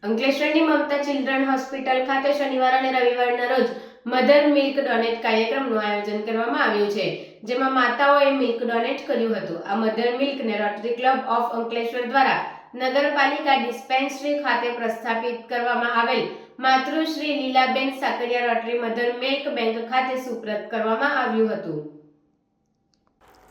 અંકલેશ્વરની મમતા children hospital ખાતે શનિવાર અને રવિવારના રોજ મધર મિલ્ક ડોનેટ કાર્યક્રમનું આયોજન કરવામાં આવ્યું છે, જેમાં માતાઓએ મિલ્ક ડોનેટ કર્યું હતું. આ મધર મિલ્કને રોટરી ક્લબ ઓફ અંકલેશ્વર દ્વારા નગરપાલિકા ડિસ્પેન્સરી ખાતે પ્રસ્થાપિત કરવામાં આવેલ માતૃશ્રી Lilaben Sakariya Rotary mother milk bank ખાતે સુપ્રત કરવામાં આવ્યું હતું.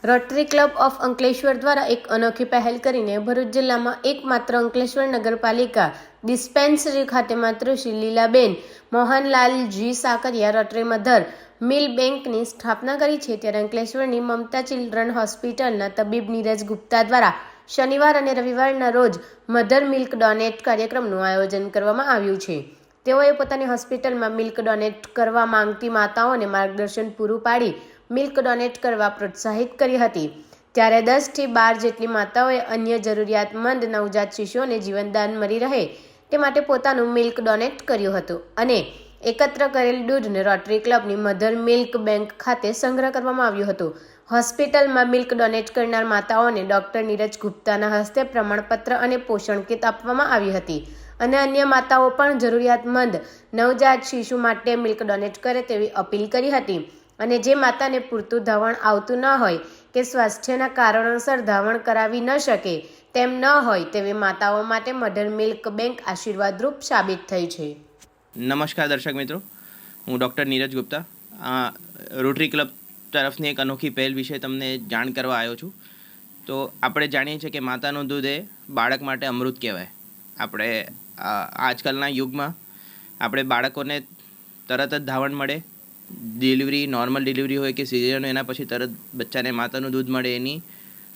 રોટરી ક્લબ ઓફ અંકલેશ્વર દ્વારા એક અનોખી પહેલ કરીને ભરૂચ જિલ્લામાં એકમાત્ર અંકલેશ્વર નગરપાલિકા ડિસ્પેન્સરી ખાતે માતૃશ્રી લીલાબેન મોહનલાલજી સાકરિયા રોટરી મધર મિલ બેંકની સ્થાપના કરી છે. ત્યારે અંકલેશ્વરની મમતા ચિલ્ડ્રન હોસ્પિટલના તબીબ નીરજ ગુપ્તા દ્વારા શનિવાર અને રવિવારના રોજ મધર મિલ્ક ડોનેટ કાર્યક્રમનું આયોજન કરવામાં આવ્યું છે. તેઓએ પોતાની હોસ્પિટલમાં મિલ્ક ડોનેટ કરવા માંગતી માતાઓને માર્ગદર્શન પૂરું પાડી મિલ્ક ડોનેટ કરવા પ્રોત્સાહિત કરી હતી. ત્યારે 10 થી 12 જેટલી માતાઓએ અન્ય જરૂરિયાતમંદ નવજાત શિશુઓને જીવનદાન મળી રહે તે માટે પોતાનું મિલ્ક ડોનેટ કર્યું હતું અને એકત્ર કરેલ દૂધને રોટરી ક્લબની મધર મિલ્ક બેંક ખાતે સંગ્રહ કરવામાં આવ્યું હતું. હોસ્પિટલમાં મિલ્ક ડોનેટ કરનાર માતાઓને ડોક્ટર નીરજ ગુપ્તાના હસ્તે પ્રમાણપત્ર અને પોષણ કીટ આપવામાં આવી હતી અને અન્ય માતાઓ પણ જરૂરિયાતમંદ નવજાત શિશુ માટે મિલ્ક ડોનેટ કરે તેવી અપીલ કરી હતી. અને જે માતાને પૂરતું ધાવણ આવતું ન હોય કે સ્વાસ્થ્યના કારણોસર ધાવણ કરાવી ન શકે તેમ ન હોય તેવી માતાઓ માટે મધર મિલ્ક બેંક આશીર્વાદરૂપ સાબિત થઈ છે. નમસ્કાર દર્શક મિત્રો, હું doctor Neeraj Gupta rotary club તરફની એક અનોખી પહેલ વિશે તમને જાણ કરવા આવ્યો છું. તો આપણે જાણીએ છીએ કે માતાનું દૂધ એ બાળક માટે અમૃત કહેવાય. આપણે આજકાલના યુગમાં આપણે બાળકોને તરત જ ધાવણ મળે, ડિલિવરી નોર્મલ ડિલિવરી હોય કે સિઝેરિયન એના પછી તરત બચ્ચાને માતાનું દૂધ મળે એની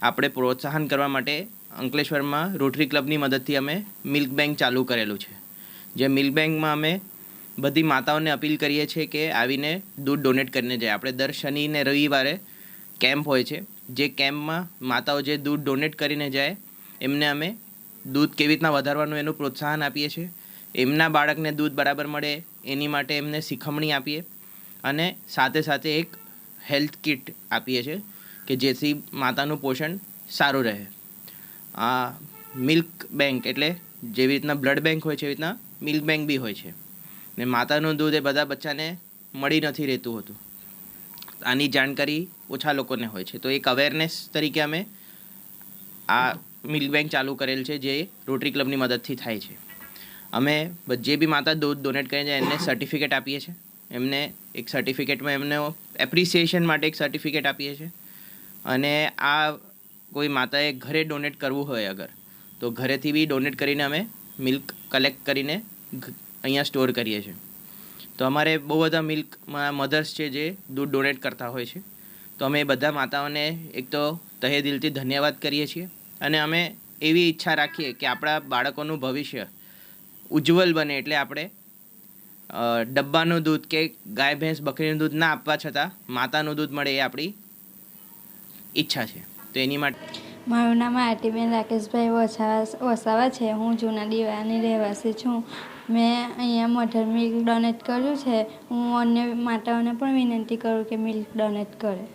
આપણે પ્રોત્સાહન કરવા માટે અંકલેશ્વરમાં રોટરી ક્લબની મદદથી અમે મિલ્ક બેંક ચાલુ કરેલું છે. જે મિલ્ક બેંકમાં અમે બધી માતાઓને અપીલ કરીએ છીએ કે આવીને દૂધ ડોનેટ કરીને જાય. આપણે દર શનિ ને રવિવારે કેમ્પ હોય છે, જે કેમ્પમાં માતાઓ જે દૂધ ડોનેટ કરીને જાય એમને અમે દૂધ કેવી રીતના વધારવાનું એનું પ્રોત્સાહન આપીએ છીએ. એમના બાળકને દૂધ બરાબર મળે એની માટે એમને શીખમણી આપીએ અને સાથે સાથે એક હેલ્થ કિટ આપીએ છીએ કે જેથી માતાનું પોષણ સારું રહે. આ મિલ્ક બેંક એટલે જેવી રીતના બ્લડ બેંક હોય છે એવી રીતના મિલ્ક બેંક બી હોય છે ને માતાનું દૂધ એ બધા બચ્ચાને મળી નથી રહેતું હોતું. આની જાણકારી ઓછા લોકોને હોય છે. તો એક અવેરનેસ તરીકે અમે આ મિલ્ક બેંક ચાલુ કરેલ છે જે રોટરી ક્લબની મદદથી થાય છે. અમે જે બી માતા દૂધ ડોનેટ કરીને જાય એમને સર્ટિફિકેટ આપીએ છીએ. એમને એક સર્ટિફિકેટમાં એમને એપ્રિસિએશન માટે એક સર્ટિફિકેટ આપીએ છીએ અને આ કોઈ માતાએ ઘરે ડોનેટ કરવું હોય અગર તો ઘરેથી બી ડોનેટ કરીને અમે મિલ્ક કલેક્ટ કરીને અહીંયા સ્ટોર કરીએ છીએ. તો અમારે બહુ બધા મિલ્કમાં મધર્સ છે જે દૂધ ડોનેટ કરતા હોય છે. તો અમે બધા માતાઓને એક તો તહે દિલથી ધન્યવાદ કરીએ છીએ અને અમે એવી ઈચ્છા રાખીએ કે આપણા બાળકોનું ભવિષ્ય ઉજ્જવલ બને. એટલે આપણે ડબ્બાનું દૂધ કે ગાય ભેંસ બકરીનું દૂધ ના આપવા છતાં માતાનું દૂધ મળે એ આપણી ઈચ્છા છે. તો એની માટે મારું નામ આરતીબેન રાકેશભાઈ વસાવા છે. હું જૂના દીવાની રહેવાસી છું. મેં અહીંયા મધર મિલ્ક ડોનેટ કર્યું છે. હું અન્ય માતાઓને પણ વિનંતી કરું કે મિલ્ક ડોનેટ કરે.